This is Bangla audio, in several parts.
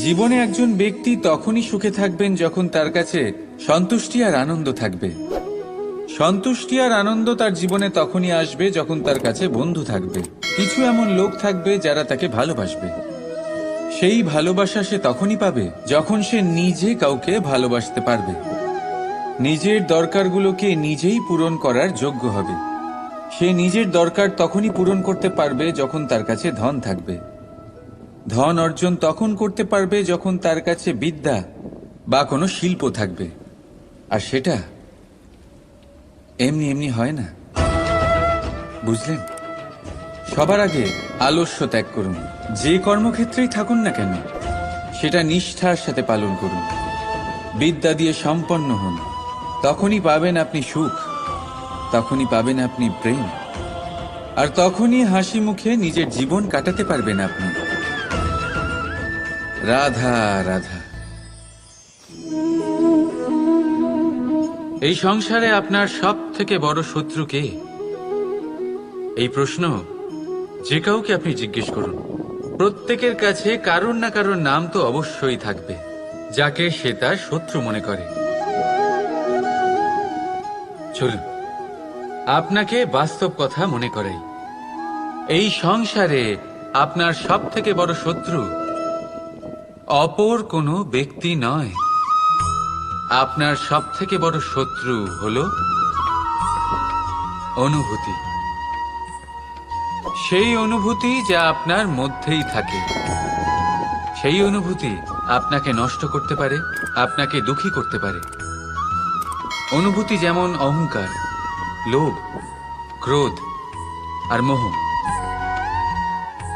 জীবনে একজন ব্যক্তি তখনই সুখে থাকবেন যখন তার কাছে সন্তুষ্টি আর আনন্দ থাকবে। সন্তুষ্টি আর আনন্দ তার জীবনে তখনই আসবে যখন তার কাছে বন্ধু থাকবে, কিছু এমন লোক থাকবে যারা তাকে ভালোবাসবে। সেই ভালোবাসা সে তখনই পাবে যখন সে নিজে কাউকে ভালোবাসতে পারবে, নিজের দরকারগুলোকে নিজেই পূরণ করার যোগ্য হবে। সে নিজের দরকার তখনই পূরণ করতে পারবে যখন তার কাছে ধন থাকবে। ধন অর্জন তখন করতে পারবে যখন তার কাছে বিদ্যা বা কোনো শিল্প থাকবে। আর সেটা এমনি এমনি হয় না, বুঝলেন? সবার আগে আলস্য ত্যাগ করুন। যে কর্মক্ষেত্রেই থাকুন না কেন সেটা নিষ্ঠার সাথে পালন করুন। বিদ্যা দিয়ে সম্পন্ন হন, তখনই পাবেন আপনি সুখ, তখনই পাবেন আপনি প্রেম, আর তখনই হাসি মুখে নিজের জীবন কাটাতে পারবেন আপনি। রাধা রাধা। এই সংসারে আপনার সব থেকে বড় শত্রু কে? এই প্রশ্ন যে কাউকে আপনি জিজ্ঞেস করুন, প্রত্যেকের কাছে কারোর না কারোর নাম তো অবশ্যই থাকবে যাকে সে তার শত্রু মনে করে। চলুন আপনাকে বাস্তব কথা মনে করাই। এই সংসারে আপনার সব থেকে বড় শত্রু অপর কোনো ব্যক্তি নয়। আপনার সব থেকে বড় শত্রু হলো অনুভূতি। সেই অনুভূতি যা আপনার মধ্যেই থাকে। সেই অনুভূতি আপনাকে নষ্ট করতে পারে, আপনাকে দুঃখী করতে পারে। অনুভূতি যেমন অহংকার, লোভ, ক্রোধ আর মোহ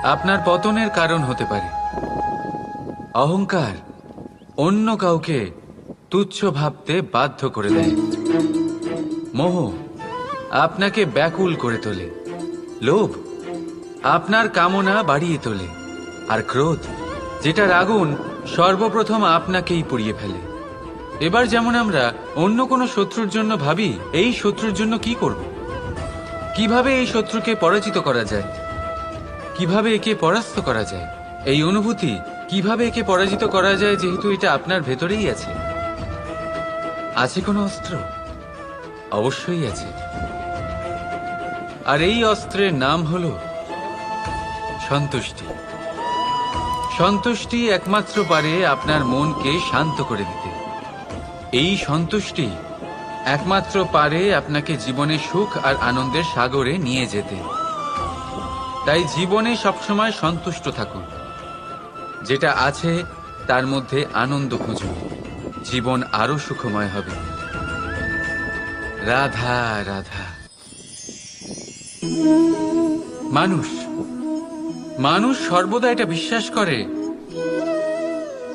আপনার পতনের কারণ হতে পারে। অহংকার অন্য কাউকে তুচ্ছ ভাবতে বাধ্য করে দেয়। মোহ আপনাকে ব্যাকুল করে তোলে। লোভ আপনার কামনা বাড়িয়ে তোলে। আর ক্রোধ, যেটার আগুন সর্বপ্রথম আপনাকেই পুড়িয়ে ফেলে। এবার যেমন আমরা অন্য কোনো শত্রুর জন্য ভাবি, এই শত্রুর জন্য কি করব, কিভাবে এই শত্রুকে পরাজিত করা যায়, কিভাবে একে পরাস্ত করা যায়, এই অনুভূতি কিভাবে একে পরাজিত করা যায়, যেহেতু এটা আপনার ভেতরেই আছে। আছে কোনো অস্ত্র? অবশ্যই আছে। আর এই অস্ত্রের নাম হলো সন্তুষ্টি। সন্তুষ্টি একমাত্র পারে আপনার মনকে শান্ত করে দিতে। এই সন্তুষ্টি একমাত্র পারে আপনাকে জীবনে সুখ আর আনন্দের সাগরে নিয়ে যেতে। তাই জীবনে সবসময় সন্তুষ্ট থাকুন। যেটা আছে তার মধ্যে আনন্দ খুঁজুন, জীবন আরো সুখময় হবে। রাধা রাধা। মানুষ সর্বদা এটা বিশ্বাস করে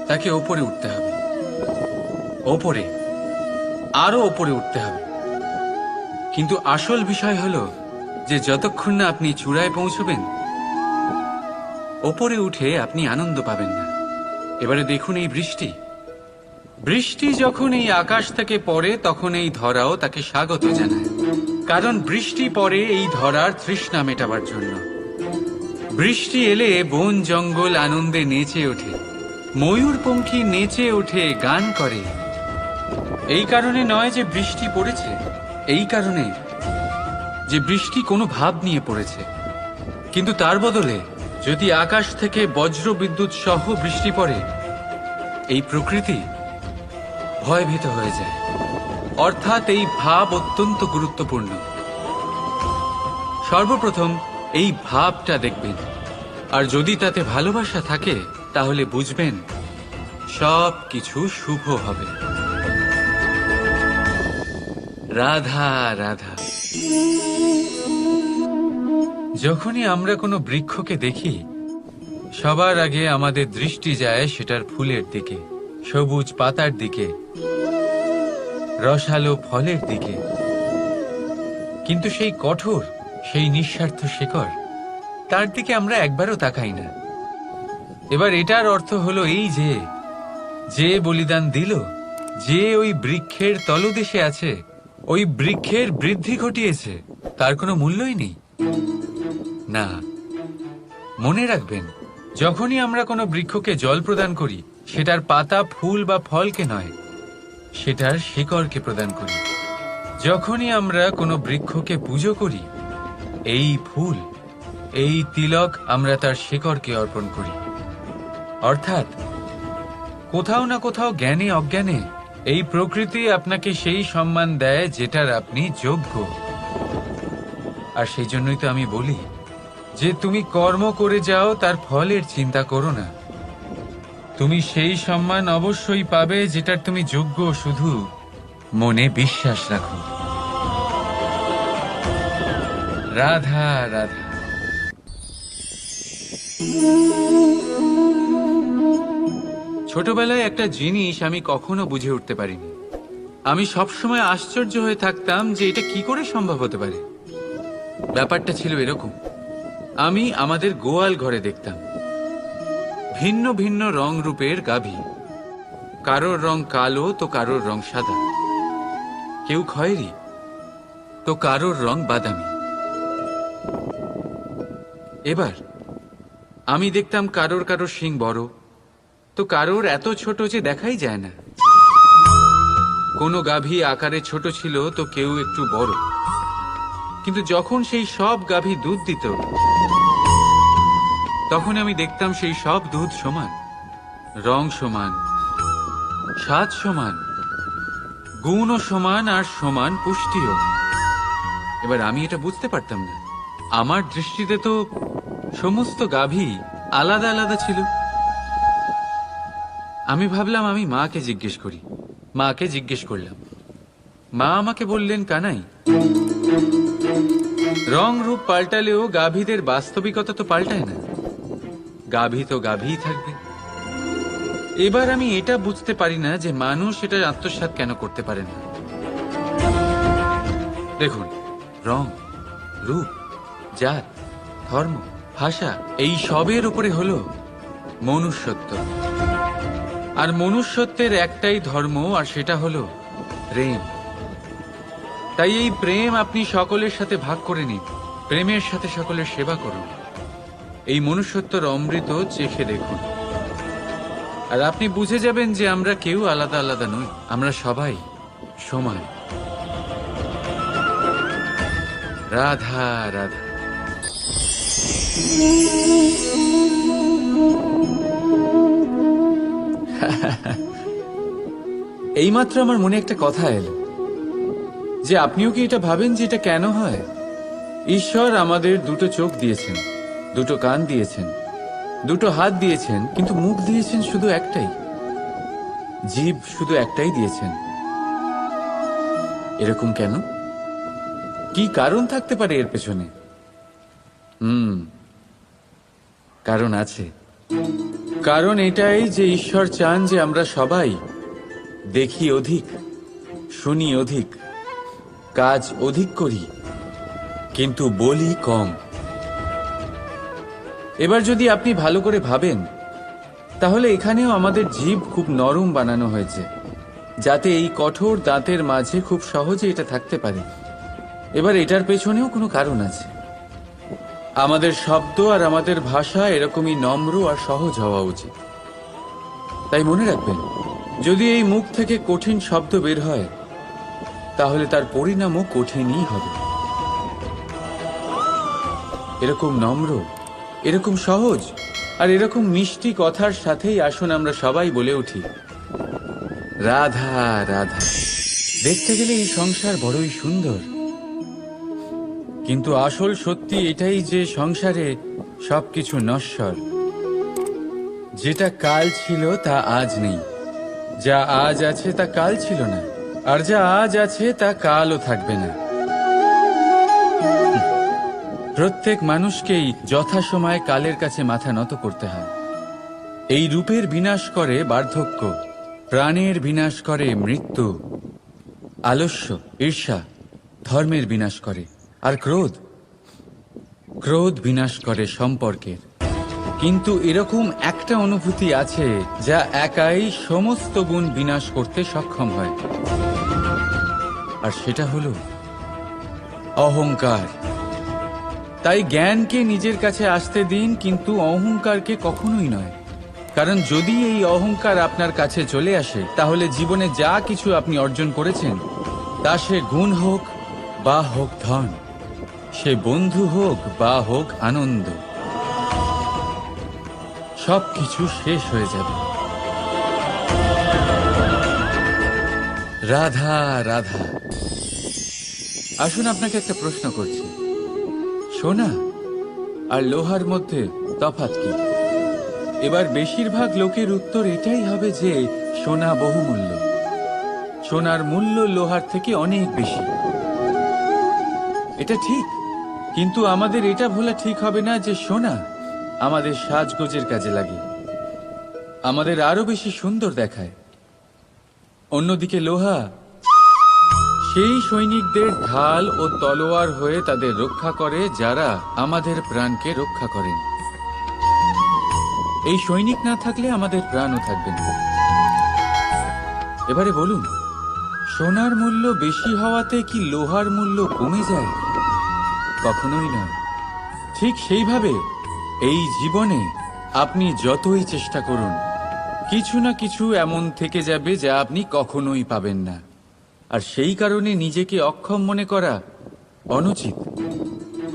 তাকে ওপরে উঠতে হবে, ওপরে, আরো ওপরে উঠতে হবে। কিন্তু আসল বিষয় হলো যে যতক্ষণ না আপনি চূড়ায় পৌঁছবেন, ওপরে উঠে আপনি আনন্দ পাবেন না। এবারে দেখুন এই বৃষ্টি। বৃষ্টি যখন এই আকাশ থেকে পড়ে তখন এই ধরাও তাকে স্বাগত জানায়। কারণ বৃষ্টি পড়ে এই ধরার তৃষ্ণা মেটাবার জন্য। বৃষ্টি এলে বন জঙ্গল আনন্দে নেচে ওঠে, ময়ূরপঙ্খী নেচে ওঠে, গান করে। এই কারণে নয় যে বৃষ্টি পড়েছে, এই কারণে যে বৃষ্টি কোনো ভাব নিয়ে পড়েছে। কিন্তু তার বদলে যদি আকাশ থেকে বজ্র বিদ্যুৎ সহ বৃষ্টি পড়ে, এই প্রকৃতি ভয়ভীত হয়ে যায়। অর্থাৎ এই ভাব অত্যন্ত গুরুত্বপূর্ণ। সর্বপ্রথম এই ভাবটা দেখবেন, আর যদি তাতে ভালোবাসা থাকে তাহলে বুঝবেন সব কিছু শুভ হবে। রাধা রাধা। যখনই আমরা কোনো বৃক্ষকে দেখি, সবার আগে আমাদের দৃষ্টি যায় সেটার ফুলের দিকে, সবুজ পাতার দিকে, রসালো ফলের দিকে। কিন্তু সেই কঠোর, সেই নিঃস্বার্থ শেকড়, তার দিকে আমরা একবারও তাকাই না। এবার এটার অর্থ হলো এই যে বলিদান দিল, যে ওই বৃক্ষের তলদেশে আছে, ওই বৃক্ষের বৃদ্ধি ঘটিয়েছে, তার কোনো মূল্যই নেই। না, মনে রাখবেন, যখনই আমরা কোনো বৃক্ষকে জল প্রদান করি, সেটার পাতা, ফুল বা ফলকে নয়, সেটার শিকড়কে প্রদান করি। যখনই আমরা কোনো বৃক্ষকে পুজো করি, এই ফুল, এই তিলক আমরা তার শিকড়কে অর্পণ করি। অর্থাৎ কোথাও না কোথাও জ্ঞানে অজ্ঞানে এই প্রকৃতি আপনাকে সেই সম্মান দেয় যেটার আপনি যোগ্য। আর সেই জন্যই তো আমি বলি যে তুমি কর্ম করে যাও, তার ফলের চিন্তা করো না। তুমি সেই সম্মান অবশ্যই পাবে যেটার তুমি যোগ্য, শুধু মনে বিশ্বাস রাখো। রাধা রাধা। ছোটবেলায় একটা জিনিস আমি কখনো বুঝে উঠতে পারিনি। আমি সবসময় আশ্চর্য হয়ে থাকতাম যে এটা কি করে সম্ভব হতে পারে। ব্যাপারটা ছিল এরকম, আমি আমাদের গোয়াল ঘরে দেখতাম ভিন্ন ভিন্ন রং রূপের গাভী। কারোর রং কালো তো কারোর রং সাদা, কেউ খয়েরি তো কারোর রং বাদামি। এবার আমি দেখতাম কারোর কারোর শিং বড় তো কারোর এত ছোট যে দেখাই যায় না। কোনো গাভী আকারে ছোট ছিল তো কেউ একটু বড়। কিন্তু যখন সেই সব গাভী দুধ দিত, তখন আমি দেখতাম সেই সব দুধ সমান, রং সমান, স্বাদ সমান, গুণও সমান, আর সমান পুষ্টিও। এবার আমি এটা বুঝতে পারতাম না। আমার দৃষ্টিতে তো সমস্ত গাভী আলাদা আলাদা ছিল। আমি ভাবলাম আমি মাকে জিজ্ঞেস করি। মাকে জিজ্ঞেস করলাম, মা আমাকে বললেন, কানাই, রং রূপ পাল্টালেও গাভীদের বাস্তবিকতা তো পাল্টায় না। গাভী তো গাভীই থাকবে। এবার আমি এটা বুঝতে পারি না যে মানুষ এটা আত্মসাৎ কেন করতে পারে না। দেখুন, রং, রূপ, জাত, ধর্ম, ভাষা, এই সবের উপরে হলো মনুষ্যত্ব। আর মনুষ্যত্বের একটাই ধর্ম, আর সেটা হলো প্রেম। তাই এই প্রেম আপনি সকলের সাথে ভাগ করে নিন, প্রেমের সাথে সকলের সেবা করুন। এই মনুষ্যত্বর অমৃত চেখে দেখুন, আর আপনি বুঝে যাবেন যে আমরা কেউ আলাদা আলাদা নই, আমরা সবাই সমান। রাধা রাধা। এইমাত্র আমার মনে একটা কথা এলো যে আপনিও কি এটা ভাবেন যে এটা কেন হয়? ঈশ্বর আমাদের দুটো চোখ দিয়েছেন, দুটো কান দিয়েছেন, দুটো হাত দিয়েছেন, কিন্তু মুখ দিয়েছেন শুধু একটাই, জিভ শুধু একটাই দিয়েছেন। এরকম কেন? কি কারণ থাকতে পারে এর পেছনে? কারণ আছে। কারণ এটাই যে ঈশ্বর চান যে আমরা সবাই দেখি অধিক, শুনি অধিক, কাজ অধিক করি, কিন্তু বলি কম। এবার যদি আপনি ভালো করে ভাবেন, তাহলে এখানেও আমাদের জিভ খুব নরম বানানো হয়েছে, যাতে এই কঠোর দাঁতের মাঝে খুব সহজে এটা থাকতে পারে। এবার এটার পেছনেও কোনো কারণ আছে। আমাদের শব্দ আর আমাদের ভাষা এরকমই নম্র আর সহজ হওয়া উচিত। তাই মনে রাখবেন, যদি এই মুখ থেকে কঠিন শব্দ বের হয়, তাহলে তার পরিণামও কঠিনই হবে। এরকম নম্র, এরকম সহজ আর এরকম মিষ্টি কথার সাথেই আসুন আমরা সবাই বলে উঠি, রাধা রাধা। দেখতে গেলে এই সংসার বড়ই সুন্দর, কিন্তু আসল সত্যি এটাই যে সংসারে সবকিছু নশ্বর। যেটা কাল ছিল তা আজ নেই, যা আজ আছে তা কাল ছিল না, আর যা আজ আছে তা কালও থাকবে না। প্রত্যেক মানুষকেই যথাসময়ে কালের কাছে মাথা নত করতে হয়। এই রূপের বিনাশ করে বার্ধক্য, প্রাণের বিনাশ করে মৃত্যু, আলস্য, ঈর্ষা ধর্মের বিনাশ করে, আর ক্রোধ, ক্রোধ বিনাশ করে সম্পর্কের। কিন্তু এরকম একটা অনুভূতি আছে যা একাই সমস্ত গুণ বিনাশ করতে সক্ষম হয়, আর সেটা হলো অহংকার। তাই জ্ঞানকে নিজের কাছে আসতে দিন, কিন্তু অহংকারকে কখনোই নয়। কারণ যদি এই অহংকার আপনার কাছে চলে আসে, তাহলে জীবনে যা কিছু আপনি অর্জন করেছেন, তা সে গুণ হোক বা হোক ধন, সে বন্ধু হোক বা হোক আনন্দ, সবকিছু শেষ হয়ে যাবে। রাধা রাধা। আসুন আপনাকে একটা প্রশ্ন করছি, সোনা আর লোহার মধ্যে তফাৎ কি? এবার বেশিরভাগ লোকের উত্তর এটাই হবে যে সোনা বহুমূল্য, সোনার মূল্য লোহার থেকে অনেক বেশি। এটা ঠিক, কিন্তু আমাদের এটা ভোলা ঠিক হবে না যে সোনা আমাদের সাজগোজের কাজে লাগে, আমাদের আরো বেশি সুন্দর দেখায়। অন্যদিকে লোহা সেই সৈনিকদের ঢাল ও তলোয়ার হয়ে তাদের রক্ষা করে যারা আমাদের প্রাণকে রক্ষা করেন। এই সৈনিক না থাকলে আমাদের প্রাণও থাকবে না। এবারে বলুন, সোনার মূল্য বেশি হওয়াতে কি লোহার মূল্য কমে যায়? কখনোই নয়। ঠিক সেইভাবে এই জীবনে আপনি যতই চেষ্টা করুন, কিছু না কিছু এমন থেকে যাবে যা আপনি কখনোই পাবেন না, আর সেই কারণে নিজেকে অক্ষম মনে করা অনুচিত।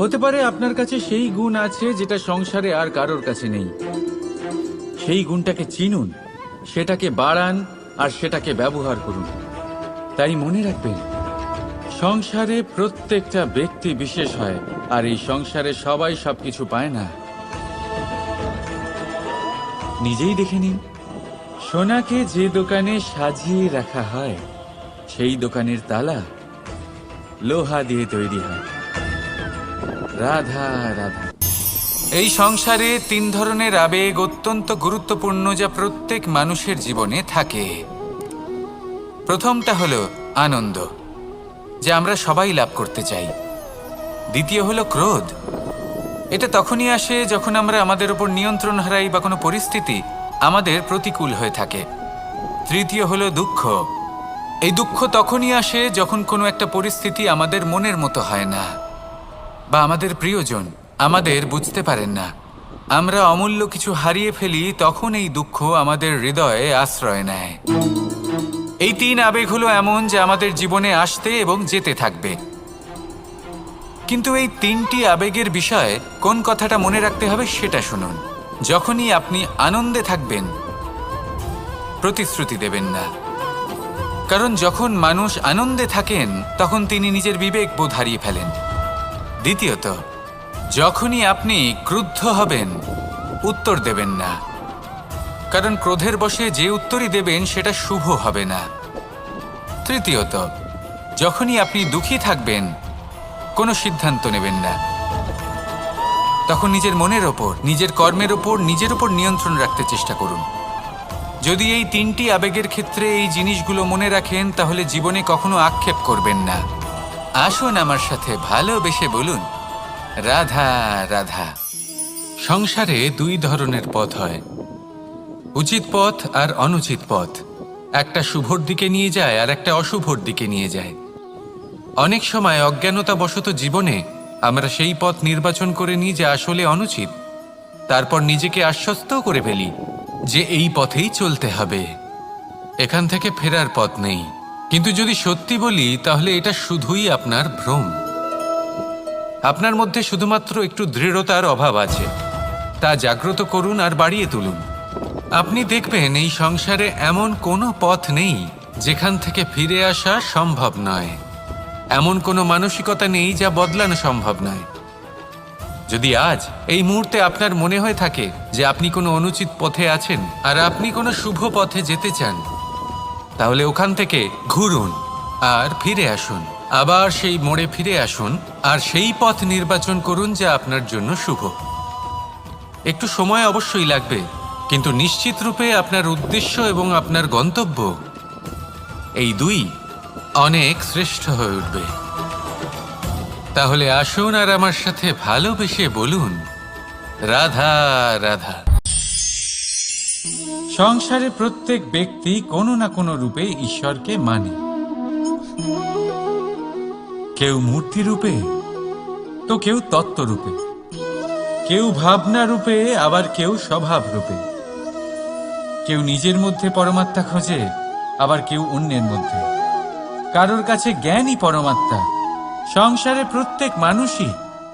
হতে পারে আপনার কাছে সেই গুণ আছে যেটা সংসারে আর কারোর কাছে নেই। সেই গুণটাকে চিনুন, সেটাকে বাড়ান আর সেটাকে ব্যবহার করুন। তাই মনে রাখবেন, সংসারে প্রত্যেকটা ব্যক্তি বিশেষ হয়, আর এই সংসারে সবাই সবকিছু পায় না। নিজেই দেখে নিন, সোনাকে যে দোকানে সাজিয়ে রাখা হয়, সেই দোকানের তালা লোহা দিয়ে তৈরি হয়। রাধা রাধা। এই সংসারে 3 ধরনের আবেগ অত্যন্ত গুরুত্বপূর্ণ, যা প্রত্যেক মানুষের জীবনে থাকে। প্রথমটা হলো আনন্দ, যা আমরা সবাই লাভ করতে চাই। দ্বিতীয় হলো ক্রোধ, এটা তখনই আসে যখন আমরা আমাদের উপর নিয়ন্ত্রণ হারাই বা কোনো পরিস্থিতি আমাদের প্রতিকূল হয়ে থাকে। তৃতীয় হলো দুঃখ, এই দুঃখ তখনই আসে যখন কোনো একটা পরিস্থিতি আমাদের মনের মতো হয় না, বা আমাদের প্রিয়জন আমাদের বুঝতে পারেন না, আমরা অমূল্য কিছু হারিয়ে ফেলি, তখন এই দুঃখ আমাদের হৃদয়ে আশ্রয় নেয়। এই 3 আবেগ হলো এমন যে আমাদের জীবনে আসতে এবং যেতে থাকবে। কিন্তু এই 3টি আবেগের বিষয়ে কোন কথাটা মনে রাখতে হবে সেটা শুনুন। যখনই আপনি আনন্দে থাকবেন, প্রতিশ্রুতি দেবেন না, কারণ যখন মানুষ আনন্দে থাকেন তখন তিনি নিজের বিবেক বোধ হারিয়ে ফেলেন। দ্বিতীয়ত, যখনই আপনি ক্রুদ্ধ হবেন, উত্তর দেবেন না, কারণ ক্রোধের বশে যে উত্তরই দেবেন সেটা শুভ হবে না। তৃতীয়ত, যখনই আপনি দুঃখী থাকবেন, কোনো সিদ্ধান্ত নেবেন না, তখন নিজের মনের ওপর, নিজের কর্মের ওপর, নিজের উপর নিয়ন্ত্রণ রাখতে চেষ্টা করুন। যদি এই 3টি আবেগের ক্ষেত্রে এই জিনিসগুলো মনে রাখেন, তাহলে জীবনে কখনো আক্ষেপ করবেন না। আসুন আমার সাথে ভালোবেসে বলুন, রাধা রাধা। সংসারে 2 ধরনের পথ হয়, উচিত পথ আর অনুচিত পথ। একটা শুভর দিকে নিয়ে যায় আর একটা অশুভর দিকে নিয়ে যায়। অনেক সময় অজ্ঞানতাবশত জীবনে আমরা সেই পথ নির্বাচন করে নিই যা আসলে অনুচিত, তারপর নিজেকে আশ্বস্তও করে ফেলি যে এই পথেই চলতে হবে, এখান থেকে ফেরার পথ নেই। কিন্তু যদি সত্যি বলি, তাহলে এটা শুধুই আপনার ভ্রম। আপনার মধ্যে শুধুমাত্র একটু দৃঢ়তার অভাব আছে, তা জাগ্রত করুন আর বাড়িয়ে তুলুন। আপনি দেখবেন এই সংসারে এমন কোনো পথ নেই যেখান থেকে ফিরে আসা সম্ভব নয়, এমন কোনো মানসিকতা নেই যা বদলানো সম্ভব নয়। যদি আজ এই মুহূর্তে আপনার মনে হয়ে থাকে যে আপনি কোনো অনুচিত পথে আছেন আর আপনি কোনো শুভ পথে যেতে চান, তাহলে ওখান থেকে ঘুরুন আর ফিরে আসুন, আবার সেই মোড়ে ফিরে আসুন আর সেই পথ নির্বাচন করুন যা আপনার জন্য শুভ। একটু সময় অবশ্যই লাগবে, কিন্তু নিশ্চিত রূপে আপনার উদ্দেশ্য এবং আপনার গন্তব্য এই 2 অনেক শ্রেষ্ঠ হয়ে উঠবে। তাহলে আসুন আর আমার সাথে ভালোবেসে বলুন, রাধা রাধা। সংসারে প্রত্যেক ব্যক্তি কোনো না কোনো রূপে ঈশ্বরকে মানে, কেউ মূর্তি রূপে, তো কেউ তত্ত্ব রূপে, কেউ ভাবনা রূপে, আবার কেউ স্বভাব রূপে। কেউ নিজের মধ্যে পরমাত্মা খোঁজে, আবার কেউ অন্যের মধ্যে। কারোর কাছে জ্ঞানই পরমাত্মা। সংসারে প্রত্যেক মানুষই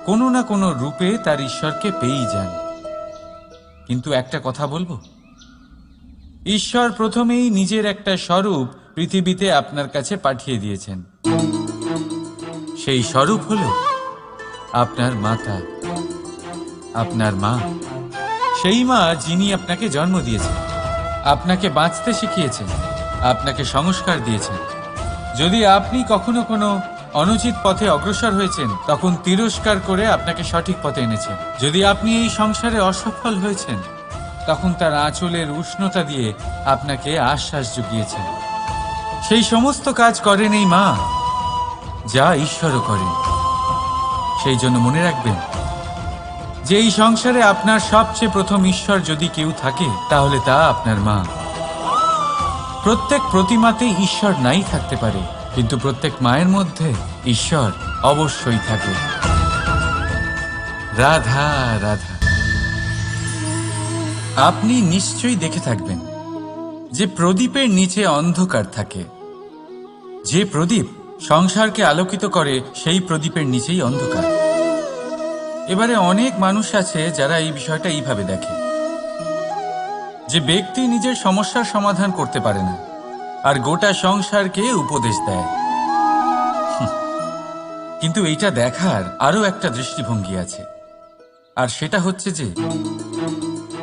কোনো না কোনো রূপে তার ঈশ্বরকে পেয়েই যান। কিন্তু একটা কথা বলবো, ঈশ্বর প্রথমেই নিজের একটা স্বরূপ পৃথিবীতে আপনার কাছে পাঠিয়ে দিয়েছেন। সেই স্বরূপ হলো আপনার মাতা, আপনার মা। সেই মা যিনি আপনাকে জন্ম দিয়েছেন, আপনাকে বাঁচতে শিখিয়েছেন, আপনাকে সংস্কার দিয়েছেন। যদি আপনি কখনো কোনো অনুচিত পথে অগ্রসর হয়েছেন, তখন তিরস্কার করে আপনাকে সঠিক পথে এনেছেন। যদি আপনি এই সংসারে অসফল হয়েছেন, তখন তার আঁচলের উষ্ণতা দিয়ে আপনাকে আশ্বাস জুগিয়েছেন। সেই সমস্ত কাজ করেন এই মা, যা ঈশ্বরও করেন। সেই জন্য মনে রাখবেন যে এই সংসারে আপনার সবচেয়ে প্রথম ঈশ্বর যদি কেউ থাকে, তাহলে তা আপনার মা। প্রত্যেক প্রতিমাতেই ঈশ্বর নাই থাকতে পারে, কিন্তু প্রত্যেক মায়ের মধ্যে ঈশ্বর অবশ্যই থাকে। রাধা রাধা। আপনি নিশ্চয়ই দেখে থাকবেন যে প্রদীপের নিচে অন্ধকার থাকে। যে প্রদীপ সংসারকে আলোকিত করে, সেই প্রদীপের নিচেই অন্ধকার। এবারে অনেক মানুষ আছে যারা এই বিষয়টা এইভাবে দেখে যে ব্যক্তি নিজের সমস্যার সমাধান করতে পারে না, আর গোটা সংসারকে উপদেশ দেয়। কিন্তু এইটা দেখার আরো একটা দৃষ্টিভঙ্গি আছে, আর সেটা হচ্ছে যে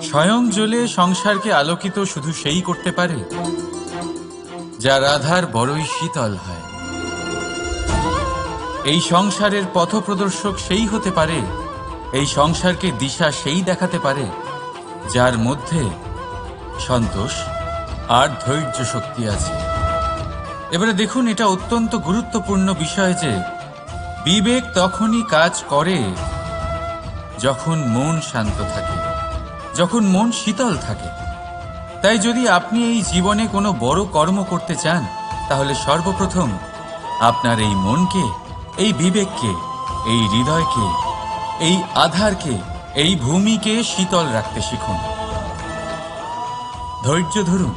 স্বয়ং জ্বলে সংসারকে আলোকিত শুধু সেই করতে পারে যা রাধার বড়ই শীতল হয়। এই সংসারের পথপ্রদর্শক সেই হতে পারে, এই সংসারকে দিশা সেই দেখাতে পারে যার মধ্যে সন্তোষ আর ধৈর্য শক্তি আছে। এবারে দেখুন, এটা অত্যন্ত গুরুত্বপূর্ণ বিষয় যে বিবেক তখনই কাজ করে যখন মন শান্ত থাকে, যখন মন শীতল থাকে। তাই যদি আপনি এই জীবনে কোনো বড় কর্ম করতে চান, তাহলে সর্বপ্রথম আপনার এই মনকে, এই বিবেককে, এই হৃদয়কে, এই আধারকে, এই ভূমিকে শীতল রাখতে শিখুন। ধৈর্য ধরুন।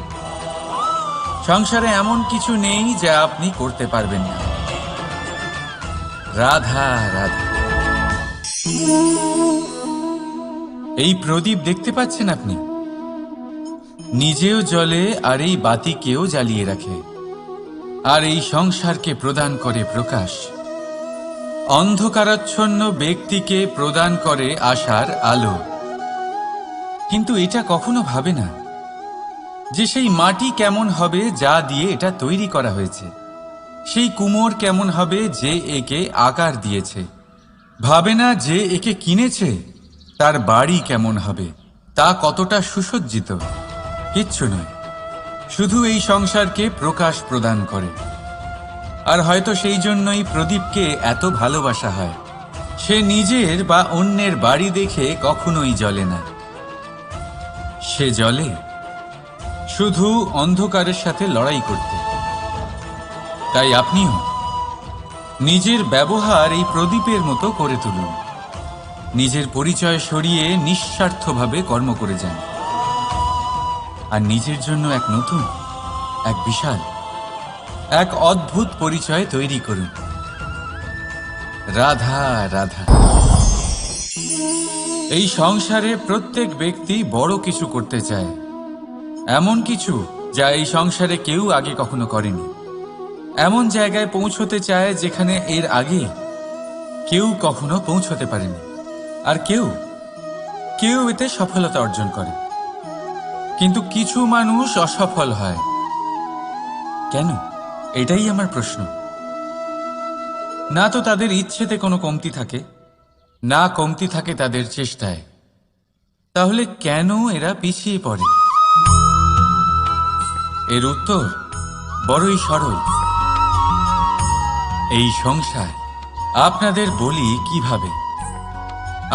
সংসারে এমন কিছু নেই যা আপনি করতে পারবেন না। রাধা রাধা। এই প্রদীপ দেখতে পাচ্ছেন আপনি? নিজেও জ্বলে আর এই বাতিকেও জ্বালিয়ে রাখে, আর এই সংসারকে প্রদান করে প্রকাশ। অন্ধকারাচ্ছন্ন ব্যক্তিকে প্রদান করে আশার আলো। কিন্তু এটা কখনো ভাবে না যে সেই মাটি কেমন হবে যা দিয়ে এটা তৈরি করা হয়েছে, সেই কুমোর কেমন হবে যে একে আকার দিয়েছে। ভাবে না যে একে কিনেছে তার বাড়ি কেমন হবে, তা কতটা সুসজ্জিত। কিচ্ছু নয়, শুধু এই সংসারকে প্রকাশ প্রদান করে। আর হয়তো সেই জন্যই প্রদীপকে এত ভালোবাসা হয়। সে নিজের বা অন্যের বাড়ি দেখে কখনোই জ্বলে না, সে জ্বলে শুধু অন্ধকারের সাথে লড়াই করতে। তাই আপনিও নিজের ব্যবহার এই প্রদীপের মতো করে তুলুন। নিজের পরিচয় সরিয়ে নিঃস্বার্থভাবে কর্ম করে যান, আর নিজের জন্য এক নতুন, এক বিশাল, এক অদ্ভুত পরিচয় তৈরি করুন। রাধা রাধা। এই সংসারে প্রত্যেক ব্যক্তি বড় কিছু করতে চায়, এমন কিছু যা এই সংসারে কেউ আগে কখনো করেনি। এমন জায়গায় পৌঁছতে চায় যেখানে এর আগে কেউ কখনো পৌঁছতে পারেনি। আর কেউ এতে সফলতা অর্জন করে। কিন্তু কিছু মানুষ অসফল হয় কেন? এটাই আমার প্রশ্ন। না তো তাদের ইচ্ছেতে কোনো কমতি থাকে, না কমতি থাকে তাদের চেষ্টায়। তাহলে কেন এরা পিছিয়ে পড়ে? এর উত্তর বড়ই সরল। এই সংসার। আপনাদের বলি কিভাবে।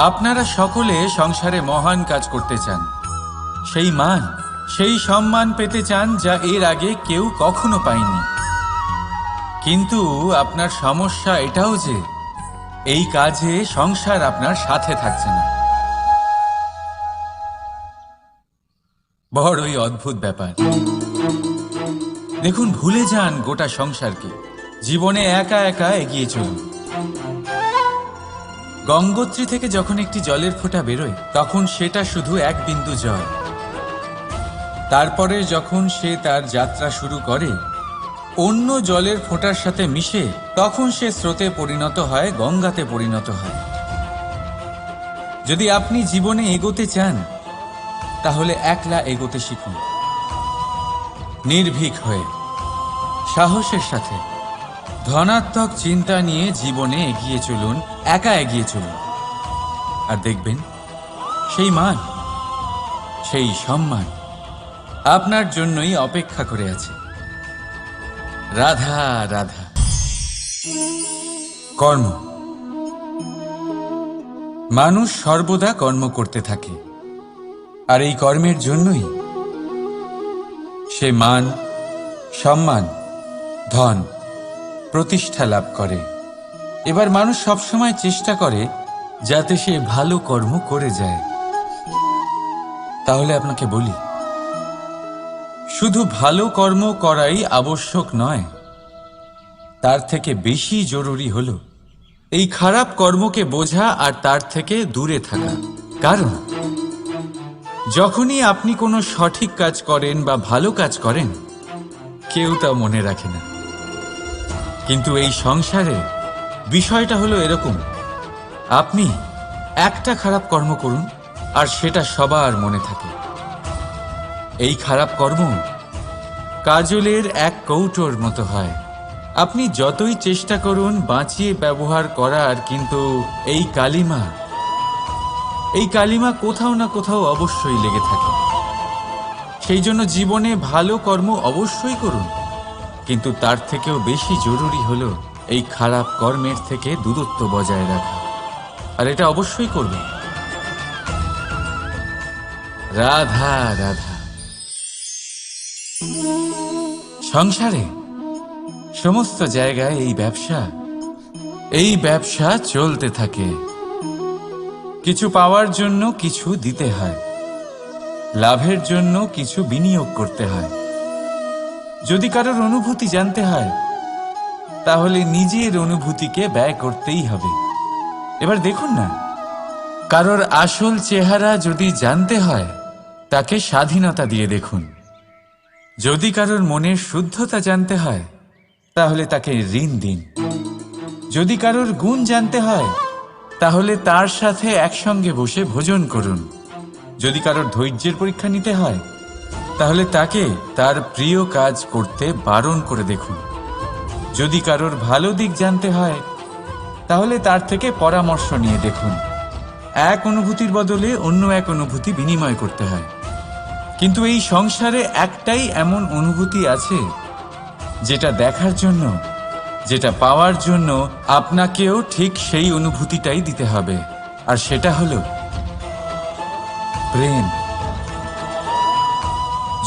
আপনারা সকলে সংসারে মহান কাজ করতে চান, সেই মান, সেই সম্মান পেতে চান যা এর আগে কেউ কখনো পায়নি। কিন্তু আপনার সমস্যা এটাও যে এই কাজে সংসার আপনার সাথে থাকছে না। বড়ই অদ্ভুত ব্যাপার। দেখুন, ভুলে যান গোটা সংসারকে, জীবনে একা একা এগিয়ে চলুন। গঙ্গোত্রী থেকে যখন একটি জলের ফোঁটা বেরোয় তখন সেটা শুধু এক বিন্দু জল। তারপরে যখন সে তার যাত্রা শুরু করে অন্য জলের ফোঁটার সাথে মিশে, তখন সে স্রোতে পরিণত হয়, গঙ্গাতে পরিণত হয়। যদি আপনি জীবনে এগোতে চান তাহলে একলা এগোতে শিখুন, নির্ভীক হয়ে, সাহসের সাথে, ধনাত্মক চিন্তা নিয়ে জীবনে এগিয়ে চলুন, একা এগিয়ে চলুন। আর দেখবেন সেই মান, সেই সম্মান আপনার জন্যই অপেক্ষা করে আছে। রাধা রাধা। কর্ম। মানুষ সর্বদা কর্ম করতে থাকে, আর এই কর্মের জন্যই সে মান, সম্মান, ধন, প্রতিষ্ঠা লাভ করে। এবার মানুষ সবসময় চেষ্টা করে যাতে সে ভালো কর্ম করে যায়। তাহলে আপনাকে বলি, শুধু ভালো কর্ম করাই আবশ্যক নয়, তার থেকে বেশি জরুরি হলো এই খারাপ কর্মকে বোঝা আর তার থেকে দূরে থাকা। কারণ যখনই আপনি কোনো সঠিক কাজ করেন বা ভালো কাজ করেন, কেউ তা মনে রাখে না। কিন্তু এই সংসারে বিষয়টা হলো এরকম, আপনি একটা খারাপ কর্ম করুন আর সেটা সবার মনে থাকে। এই খারাপ কর্ম কাজলের এক কৌটোর মতো হয়। আপনি যতই চেষ্টা করুন বাঁচিয়ে ব্যবহার করার, কিন্তু এই কালিমা কোথাও না কোথাও অবশ্যই লেগে থাকে। সেই জন্য জীবনে ভালো কর্ম অবশ্যই করুন, কিন্তু তার থেকেও বেশি জরুরি হলো এই খারাপ কর্মের থেকে দূরত্ব বজায় রাখা। আর এটা অবশ্যই করবেন। রাধা রাধা। সংসারে সমস্ত জায়গায় এই ব্যবসা চলতে থাকে। কিছু পাওয়ার জন্য কিছু দিতে হয়, লাভের জন্য কিছু বিনিয়োগ করতে হয়। যদি কারোর অনুভূতি জানতে হয় তাহলে নিজের অনুভূতিকে ব্যয় করতেই হবে। এবার দেখুন না, কারোর আসল চেহারা যদি জানতে হয় তাকে স্বাধীনতা দিয়ে দেখুন। যদি কারোর মনের শুদ্ধতা জানতে হয় তাহলে তাকে ঋণ দিন। যদি কারোর গুণ জানতে হয় তাহলে তার সাথে একসঙ্গে বসে ভোজন করুন। যদি কারোর ধৈর্যের পরীক্ষা নিতে হয় তাহলে তাকে তার প্রিয় কাজ করতে বারণ করে দেখুন। যদি কারোর ভালো দিক জানতে হয় তাহলে তার থেকে পরামর্শ নিয়ে দেখুন। এক অনুভূতির বদলে অন্য এক অনুভূতি বিনিময় করতে হয়। কিন্তু এই সংসারে একটাই এমন অনুভূতি আছে যেটা দেখার জন্য, যেটা পাওয়ার জন্য আপনাকেও ঠিক সেই অনুভূতিটাই দিতে হবে, আর সেটা হলো প্রেম।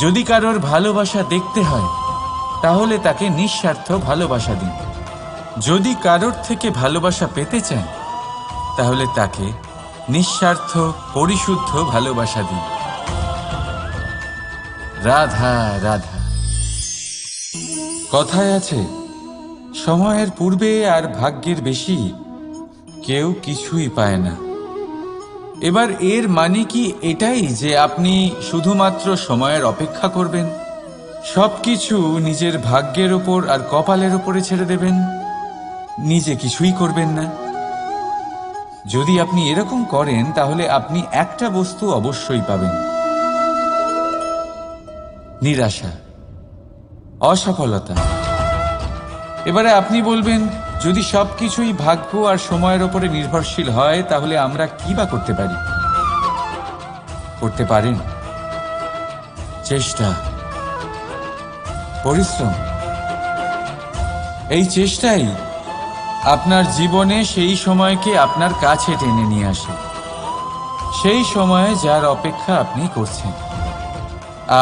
যদি কারোর ভালোবাসা দেখতে হয় তাহলে তাকে নিঃস্বার্থ ভালোবাসা দিন। যদি কারোর থেকে ভালোবাসা পেতে চান তাহলে তাকে নিঃস্বার্থ পরিশুদ্ধ ভালোবাসা দিন। রাধা রাধা। কথায় আছে, সময়ের পূর্বে আর ভাগ্যের বেশি কেউ কিছুই পায় না। এবার এর মানে কি এটাই যে আপনি শুধুমাত্র সময়ের অপেক্ষা করবেন, সবকিছু নিজের ভাগ্যের ওপর আর কপালের ওপরে ছেড়ে দেবেন, নিজে কিছুই করবেন না? যদি আপনি এরকম করেন তাহলে আপনি একটা বস্তু অবশ্যই পাবেন, নিরাশা, অসফলতা। এবারে আপনি বলবেন, যদি সবকিছুই ভাগ্য আর সময়ের ওপরে নির্ভরশীল হয় তাহলে আমরা কি বা করতে পারি? করতে পারেন চেষ্টা, পরিশ্রম। এই চেষ্টাই আপনার জীবনে সেই সময়কে আপনার কাছে টেনে নিয়ে আসে, সেই সময়ে যার অপেক্ষা আপনি করছেন।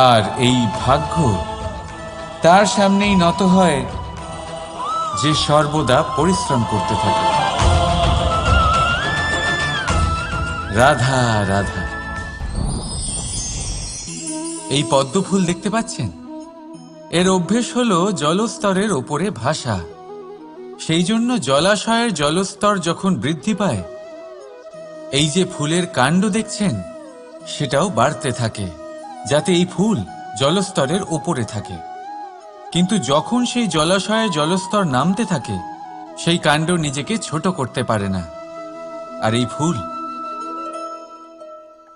আর এই ভাগ্য তার সামনেই নত হয় যে সর্বদা পরিশ্রম করতে থাকে। রাধা রাধা। এই পদ্ম ফুল দেখতে পাচ্ছেন? এর অভ্যেস হলো জলস্তরের ওপরে ভাসা। সেই জন্য জলাশয়ের জলস্তর যখন বৃদ্ধি পায়, এই যে ফুলের কাণ্ড দেখছেন সেটাও বাড়তে থাকে, যাতে এই ফুল জলস্তরের ওপরে থাকে। কিন্তু যখন সেই জলাশয়ের জলস্তর নামতে থাকে, সেই কাণ্ড নিজেকে ছোট করতে পারে না, আর এই ফুল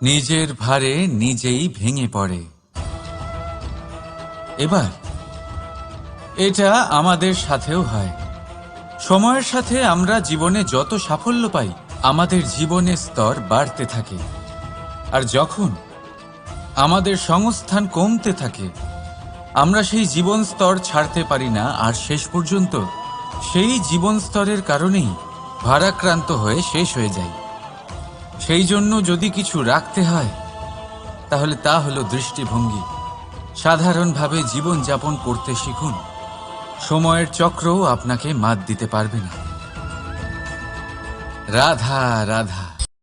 নিজের ভারে নিজেই ভেঙে পড়ে। এবার এটা আমাদের সাথেও হয়। সময়ের সাথে আমরা জীবনে যত সাফল্য পাই, আমাদের জীবনের স্তর বাড়তে থাকে। আর যখন আমাদের সংস্থান কমতে থাকে, আমরা সেই জীবন স্তর ছাড়তে পারি না, আর শেষ পর্যন্ত সেই জীবন স্তরের কারণেই ভারাক্রান্ত হয়ে শেষ হয়ে যাই। সেই জন্য যদি কিছু রাখতে হয়, তাহলে তা হলো দৃষ্টিভঙ্গি। সাধারণভাবে জীবন যাপন করতে শিখুন। সময়ের চক্রও আপনাকে মাত দিতে পারবে না। রাধা রাধা।